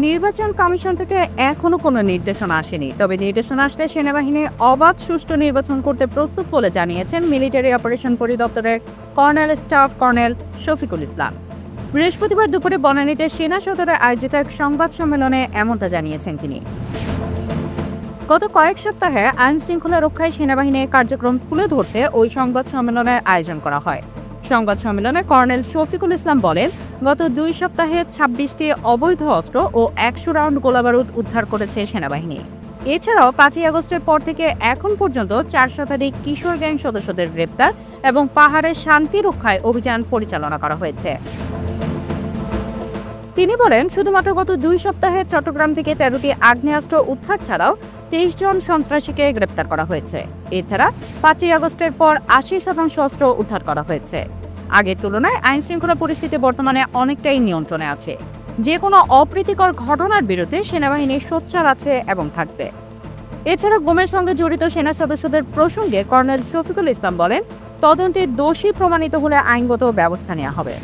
নির্বাচন কমিশন থেকে এখনো কোনো নির্দেশনা আসেনি, তবে নির্দেশনা আসলে সেনাবাহিনী অবাধ সুষ্ঠু নির্বাচন করতে প্রস্তুত বলে জানিয়েছেন মিলিটারি অপারেশন পরিদপ্তরের colonel staff colonel Shafiqul Islam. বৃহস্পতিবার দুপুরে বনানীতে সেনা সদরে আয়োজিত এক সংবাদ সম্মেলনে এমনটা জানিয়েছেন তিনি। গত কয়েক সপ্তাহে আইন শৃঙ্খলা রক্ষায় সেনাবাহিনীর কার্যক্রম তুলে ধরতে ওই সংবাদ সম্মেলনের আয়োজন করা হয়। সংবাদ সম্মেলনে কর্নেল শফিকুল ইসলাম বলেন, গত 2 সপ্তাহে 26টি অবৈধ অস্ত্র ও 100 রাউন্ড গোলাবারুদ উদ্ধার করেছে সেনাবাহিনী। এছাড়াও 5ই আগস্টের পর থেকে এখন পর্যন্ত 4 শতাধিক কিশোর গ্যাং সদস্যদের গ্রেপ্তার এবং পাহাড়ে শান্তি রক্ষায় অভিযান পরিচালনা করা হয়েছে। তিনি বলেন, শুধুমাত্র গত 2 সপ্তাহে চট্টগ্রাম থেকে 13টি আগ্নেয়াস্ত্র উদ্ধার ছাড়াও 23 জন সন্ত্রাসীকে গ্রেপ্তার করা হয়েছে। এছাড়া 5ই আগস্টের পর 80% অস্ত্র উদ্ধার করা হয়েছে। আগের তুলনায় আইন শৃঙ্খলা পরিস্থিতি বর্তমানে অনেকটাই নিয়ন্ত্রণে আছে। যে কোনো অপ্রীতিকর ঘটনার বিরুদ্ধে সেনাবাহিনী সোচ্চার আছে এবং থাকবে। এছাড়া গুমের সঙ্গে জড়িত সেনা সদস্যদের প্রসঙ্গে কর্নেল শফিকুল ইসলাম বলেন, তদন্তে দোষী প্রমাণিত হলে আইনগত ব্যবস্থা নেওয়া হবে।